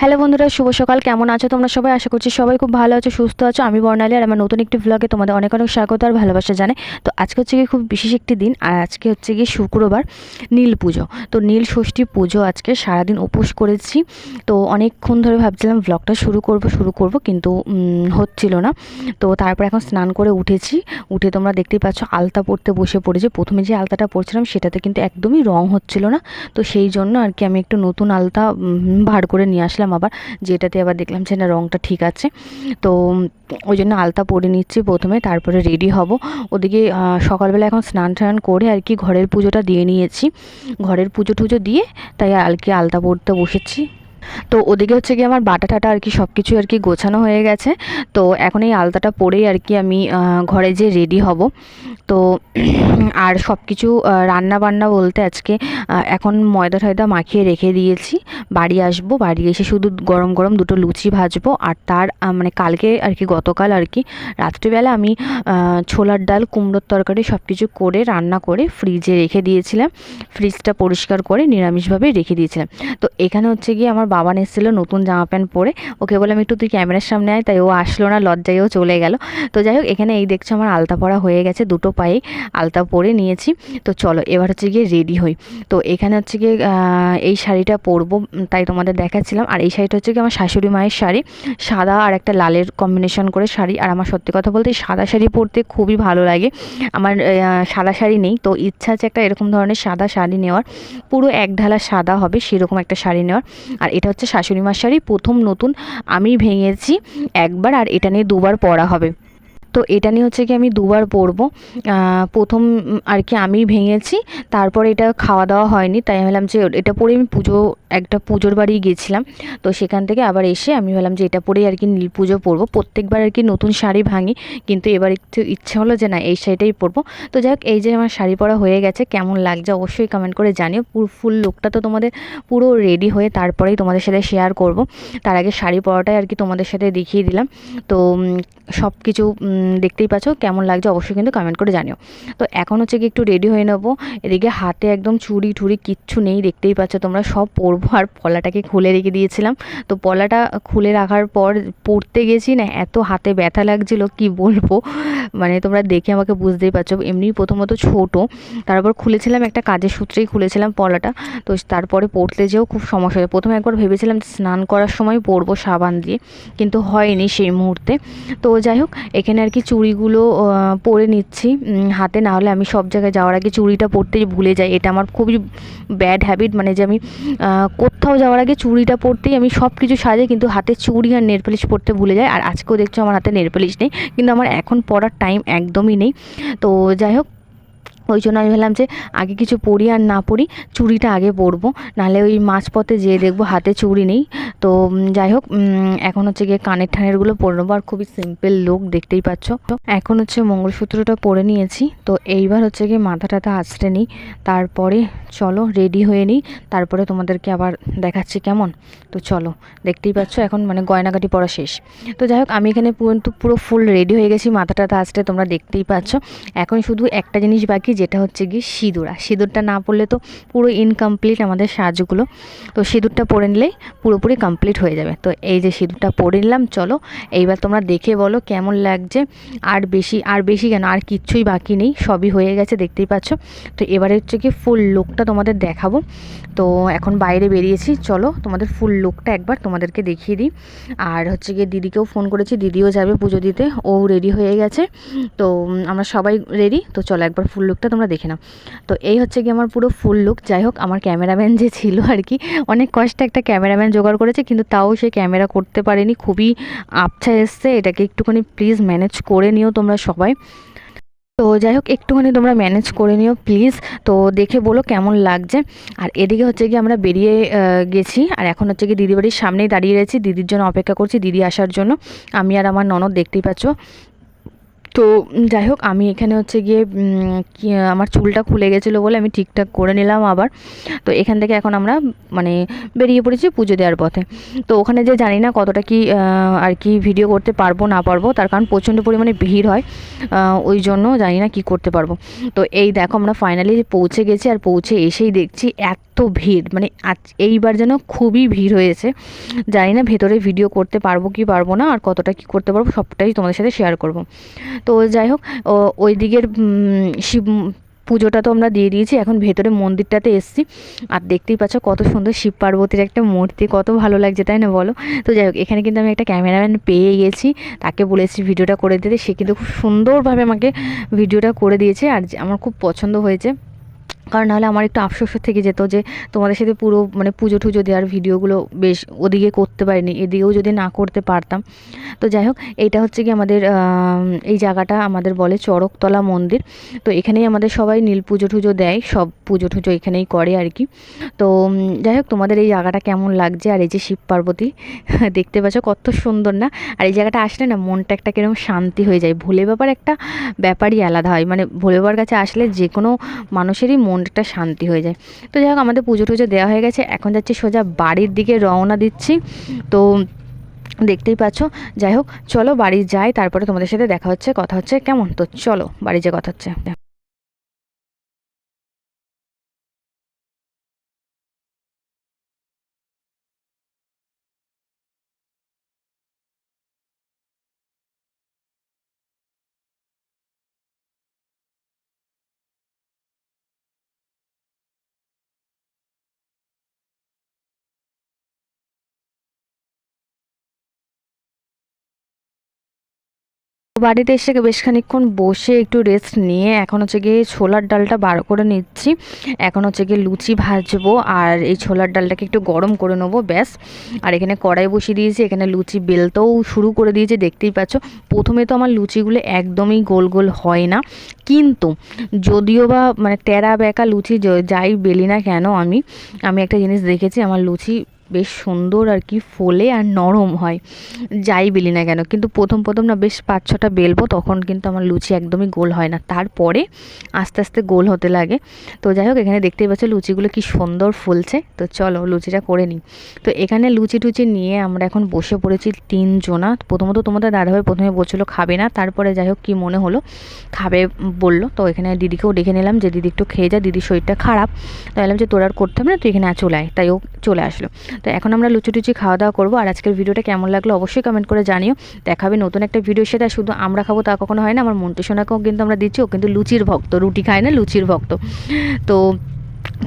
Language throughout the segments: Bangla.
হ্যালো বন্ধুরা, শুভ সকাল। কেমন আছো তোমরা সবাই? আশা করছি সবাই খুব ভালো আছো, সুস্থ আছো। আমি বর্ণালী, আর আমার নতুন একটি ভ্লগে তোমাদের অনেক অনেক স্বাগত আর ভালোবাসা জানাই। তো আজকে হচ্ছে গিয়ে খুব বিশেষ একটি দিন, আর আজকে হচ্ছে গিয়ে শুক্রবার, নীল পুজো। তো নীল ষষ্ঠী পুজো, আজকে সারাদিন উপোস করেছি। তো অনেকক্ষণ ধরে ভাবছিলাম ভ্লগটা শুরু করব, কিন্তু হচ্ছিল না। তো তারপর এখন স্নান করে উঠেছি। উঠে তোমরা দেখতেই পাচ্ছ আলতা পরতে বসে পড়েছি। প্রথমে যে আলতাটা পরছিলাম সেটাতে কিন্তু একদমই রং হচ্ছিল না। তো সেই জন্য আর কি আমি একটু নতুন আলতা বার করে নিয়ে আসলাম আবার, যেটাতে আবার দেখলাম যে না, রঙটা ঠিক আছে। তো ওই জন্য আলতা পরে নিচ্ছি প্রথমে, তারপরে রেডি হব। ওদিকে সকালবেলা এখন স্নান টান করে আর কি ঘরের পুজোটা দিয়ে নিয়েছি। ঘরের পুজো টুজো দিয়ে তাই আর কি আলতা পরতে বসেছি। তো ওদিকে হচ্ছে কি আমার বাটা টাটা আর কি সব কিছু আর কি গোছানো হয়ে গেছে। তো এখন এই আলতাটা পরেই আর কি আমি ঘরে যে রেডি হব। তো আর সব কিছু রান্না বান্না বলতে আজকে এখন ময়দা টয়দা মাখিয়ে রেখে দিয়েছি। বাড়ি আসবো, বাড়ি এসে শুধু গরম গরম দুটো লুচি ভাজবো। আর তার মানে কালকে আর কি গতকাল আর কি রাত্রিবেলা আমি ছোলার ডাল, কুমড়োর তরকারি সব কিছু করে রান্না করে ফ্রিজে রেখে দিয়েছিলাম। ফ্রিজটা পরিষ্কার করে নিরামিষভাবে রেখে দিয়েছিলাম। তো এখানে হচ্ছে গিয়ে আমার বাবা এসেছিলো নতুন জামা প্যান্ট পরে। ওকে বললাম একটু তুই ক্যামেরার সামনে আয়, তাই ও আসলো না, লজ্জায়ও চলে গেল। তো যাই হোক, এখানে এই দেখছো আমার আলতা পরা হয়ে গেছে, দুটো পায়ে আলতা পরে নিয়েছি। তো চলো এবার হচ্ছে গিয়ে রেডি হই। তো এখানে হচ্ছে গিয়ে এই শাড়িটা পরবো, তাই তোমাদের দেখাচ্ছিলাম। আর এই শাড়িটা হচ্ছে গিয়ে আমার শাশুড়ি মায়ের শাড়ি, সাদা আর একটা লালের কম্বিনেশন করে শাড়ি। আর আমার সত্যি কথা বলতে সাদা শাড়ি পরতে খুবই ভালো লাগে। আমার সাদা শাড়ি নেই, তো ইচ্ছা আছে একটা এরকম ধরনের সাদা শাড়ি নেওয়ার, পুরো এক ঢালা সাদা হবে সেরকম একটা শাড়ি নেওয়ার। আর এটা হচ্ছে শাশুড়ি মার শাড়ি, প্রথম নতুন আমি ভেঙেছি একবার, আর এটা নিয়ে দুবার পরা হবে। তো এটা নিয়ে হচ্ছে কি আমি দুবার পরবো। প্রথম আর কি আমি ভেঙেছি, তারপর এটা খাওয়া দাওয়া হয়নি, তাই ভাবলাম যে এটা পরে আমি একটা পুজোর বাড়ি গেছিলাম। তো সেখান থেকে আবার এসে আমি ভাবলাম যে এটা পরেই আর কি নীল পুজো পরবো। প্রত্যেকবার আর কি নতুন শাড়ি ভাঙি, কিন্তু এবার একটু ইচ্ছে হলো যে না, এই শাড়িটাই পরবো। তো যাই হোক, এই যে আমার শাড়ি পরা হয়ে গেছে, কেমন লাগছে অবশ্যই কমেন্ট করে জানিও। পুরো ফুল লুকটা তো তোমাদের পুরো রেডি হয়ে তারপরেই তোমাদের সাথে শেয়ার করব। তার আগে শাড়ি পরাটাই আর কি তোমাদের সাথে দেখিয়ে দিলাম। তো সব কিছু দেখতেই পাচ্ছ, কেমন লাগছে অবশ্যই কিন্তু কমেন্ট করে জানিও। তো এখন হচ্ছে কি একটু রেডি হয়ে নেবো। এদিকে হাতে একদম চুড়ি ঠুড়ি কিচ্ছু নেই, দেখতেই পাচ্ছ তোমরা, সব পরবো। আর পলাটাকে খুলে রেখে দিয়েছিলাম। তো পলাটা খুলে রাখার পর পরতে গেছি না, এত হাতে ব্যথা লাগছিল কি বলবো, মানে তোমরা দেখে আমাকে বুঝতেই পারছো। এমনি প্রথমত ছোট, তারপর খুলেছিলাম একটা কাজের সূত্রেই খুলেছিলাম পলাটা। তো তারপরে পরতে যেও খুব সমস্যা হয়। প্রথমে একবার ভেবেছিলাম স্নান করার সময় পরবো সাবান দিয়ে, কিন্তু হয়নি সেই মুহূর্তে। তো যাই হোক, এখানে আর কি চুড়িগুলো পরে নিচ্ছি হাতে। না হলে আমি সব জায়গায় যাওয়ার আগে চুড়িটা পরতে ভুলে যাই, এটা আমার খুবই ব্যাড হ্যাবিট। মানে যে আমি কোথাও যাওয়ার আগে চুড়িটা পরতেই আমি সব কিছু সাজাই, কিন্তু হাতে চুড়ি আর নেল পালিশ পরতে ভুলে যাই। আর আজকেও দেখছো আমার হাতে নেল পালিশ নেই, কিন্তু আমার এখন পরার টাইম একদমই নেই। তো যাই হোক, ওই জন্য আমি ভাবলাম যে আগে কিছু পরি আর না পরি, চুড়িটা আগে পরবো, নাহলে ওই মাঝপথে যেয়ে দেখবো হাতে চুড়ি নেই। তো যাই হোক, এখন হচ্ছে গিয়ে কানের ঠানেরগুলো পরে নেবো। আর খুবই সিম্পল লুক, দেখতেই পাচ্ছ। তো এখন হচ্ছে মঙ্গলসূত্রটা পরে নিয়েছি। তো এইবার হচ্ছে গিয়ে মাথা টাথা আঁচড়ে নিই, তারপরে চলো রেডি হয়ে নিই, তারপরে তোমাদেরকে আবার দেখাচ্ছি কেমন। তো চলো, দেখতেই পাচ্ছ এখন মানে গয়নাগাটি পরা শেষ। তো যাই হোক, আমি এখানে পুরো ফুল রেডি হয়ে গেছি মাথা টাথা আঁচড়ে, তোমরা দেখতেই পাচ্ছ। এখন শুধু একটা জিনিস বাকি, যেটা হচ্ছে গিয়ে সিঁদুরটা না পরলে তো পুরো ইনকমপ্লিট আমাদের সাজগুলো। তো সিঁদুরটা পরে নিলেই পুরোপুরি কমপ্লিট হয়ে যাবে। তো এই যে সিঁদুরটা পরে নিলাম, চলো এইবার তোমরা দেখে বলো কেমন লাগছে। আর বেশি কেন, আর কিচ্ছুই বাকি নেই, সবই হয়ে গেছে, দেখতেই পাচ্ছ। তো এবারে হচ্ছে কি ফুল লুকটা তোমাদের দেখাবো। তো এখন বাইরে বেরিয়েছি, চলো তোমাদের ফুল লুকটা একবার তোমাদেরকে দেখিয়ে দিই। আর হচ্ছে গিয়ে দিদিকেও ফোন করেছি, দিদিও যাবে পুজো দিতে, ও রেডি হয়ে গেছে। তো আমরা সবাই রেডি। তো চলো একবার ফুল লুকটা তোমরা দেখে নাও। তো এই হচ্ছে কি আমার পুরো ফুল লুক। যাই হোক, আমার ক্যামেরাম্যান যে ছিল আর কি, অনেক কষ্টে একটা ক্যামেরাম্যান জোগাড় করেছে, কিন্তু তাও সে ক্যামেরা করতে পারেনি, খুবই আবছা এসছে। এটাকে একটুখানি প্লিজ ম্যানেজ করে নিও তোমরা সবাই। তো যাই হোক, একটুখানি তোমরা ম্যানেজ করে নিও প্লিজ। তো দেখে বলো কেমন লাগছে। আর এদিকে হচ্ছে কি আমরা বেরিয়ে গেছি, আর এখন হচ্ছে কি দিদি বাড়ির সামনেই দাঁড়িয়ে রয়েছি, দিদির জন্য অপেক্ষা করছি, দিদি আসার জন্য। আমি আর আমার ননদ, দেখতেই পাচ্ছ। তো তো যাই হোক, আমি এখানে হচ্ছে গিয়ে আমার চুলটা খুলে গেছিলো বলে আমি ঠিকঠাক করে নিলাম আবার। তো এখান থেকে এখন আমরা মানে বেরিয়ে পড়েছি পুজো দেওয়ার পথে। তো ওখানে যে জানি না কতটা কি আর কি ভিডিও করতে পারবো না পারবো, তার কারণ প্রচণ্ড পরিমাণে ভিড় হয়, ওই জন্য জানি না কি করতে পারবো। তো এই দেখো আমরা ফাইনালি পৌঁছে গেছি, আর পৌঁছে এসেই দেখছি এত ভিড়, মানে এইবার যেন খুবই ভিড় হয়েছে। জানি না ভেতরে ভিডিও করতে পারবো কি পারবো না, আর কতটা কি করতে পারবো সবটাই তোমাদের সাথে শেয়ার করব। তো যাই হোক, ওই দিকের শিব পুজোটা তো আমরা দিয়ে দিয়েছি, এখন ভেতরে মন্দিরটাতে এসেছি। আর দেখতেই পাচ্ছ কত সুন্দর শিব পার্বতীর একটা মূর্তি, কত ভালো লাগছে তাই না বলো। তো যাই হোক, এখানে কিন্তু আমি একটা ক্যামেরাম্যান পেয়ে গেছি, তাকে বলেছি ভিডিওটা করে দিতে, সে কিন্তু খুব সুন্দরভাবে আমাকে ভিডিওটা করে দিয়েছে, আর আমার খুব পছন্দ হয়েছে। কারণ নাহলে আমার একটু আফসোস থেকে যেত যে তোমাদের সাথে পুরো মানে পুজো টুজো দেওয়ার ভিডিওগুলো বেশ ওদিকে করতে পারিনি, এদিকেও যদি না করতে পারতাম। তো যাই হোক, এইটা হচ্ছে কি আমাদের এই জায়গাটা আমাদের বলে চড়কতলা মন্দির। তো এখানেই আমাদের সবাই নীল পুজো টুজো দেয়, সব পুজো টুজো এখানেই করে আর কি। তো যাই হোক, তোমাদের এই জায়গাটা কেমন লাগছে, আর এই যে শিব পার্বতী দেখতে পাচ্ছ কত সুন্দর না। আর এই জায়গাটা আসলে না মনটা একটা কিরকম শান্তি হয়ে যায়, ভোলে বাবার একটা ব্যাপারই আলাদা হয়, মানে ভোলে বাবার কাছে আসলে যে কোনো মানুষেরই মনটা শান্তি হয়ে যায়। তো যাই হোক, আমাদের পুজো টুজো দেওয়া হয়ে গেছে, এখন যাচ্ছি সোজা বাড়ির দিকে রওনা দিচ্ছি। তো দেখতেই পাচ্ছ, যাই হোক চলো বাড়ি যাই, তারপরে তোমাদের সাথে দেখা হচ্ছে, কথা হচ্ছে কেমন। তো চলো বাড়ি যেয়ে কথা হচ্ছে। বাড়িতে এসে বেশ খানিকক্ষণ বসে একটু রেস্ট নিয়ে এখন হচ্ছে গিয়ে ছোলার ডালটা বার করে নিচ্ছি। এখন হচ্ছে গিয়ে লুচি ভাজবো, আর এই ছোলার ডালটাকে একটু গরম করে নেবো ব্যাস। আর এখানে কড়াই বসিয়ে দিয়েছি, এখানে লুচি বেলতেও শুরু করে দিয়েছি, দেখতেই পাচ্ছ। প্রথমে তো আমার লুচিগুলো একদমই গোল গোল হয় না, কিন্তু যদিও বা মানে টেরা বেঁকা লুচি যাই বেলি না কেন, আমি একটা জিনিস দেখেছি, আমার লুচি বেশ সুন্দর আর কি ফোলে আর নরম হয়, যাই বেলি না কেন। কিন্তু প্রথম প্রথম না বেশ 5-6টা বেলবো, তখন কিন্তু আমার লুচি একদমই গোল হয় না, তারপরে আস্তে আস্তে গোল হতে লাগে। তো যাই হোক, এখানে দেখতেই পাচ্ছ লুচিগুলো কি সুন্দর ফুলছে। তো চলো লুচিটা করে নিই। তো এখানে লুচি টুচি নিয়ে আমরা এখন বসে পড়েছি 3 জনা। প্রথমত তোমাদের দাদাভাই প্রথমে বলছিল খাবে না, তারপরে যাই হোক কী মনে হলো খাবে বললো। তো এখানে দিদিকেও ডেকে নিলাম যে দিদি একটু খেয়ে যা, দিদির শরীরটা খারাপ। তো বললাম যে তোর আর করতে হবে না, তুই এখানে চলে আয়, তাই ও চলে আসলো। তো এখন আমরা লুচি টুচি খাওয়া দাওয়া করবো। আর আজকের ভিডিওটা কেমন লাগলো অবশ্যই কমেন্ট করে জানিও। দেখাবে নতুন একটা ভিডিওর সাথে। শুধু আমরা খাবো তা কখনো হয় না, আমার মন্টু সোনাকেও কিন্তু আমরা দিচ্ছি, ও কিন্তু লুচির ভক্ত, রুটি খায় না, লুচির ভক্ত। তো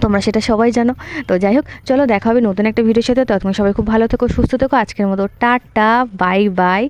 তোমরা সেটা সবাই জানো। তো যাই হোক চলো, দেখা হবে নতুন একটা ভিডিওর সাথে। তো তুমি সবাই খুব ভালো থেকো, সুস্থ থেকো। আজকের মতো টাটা, বাই বাই।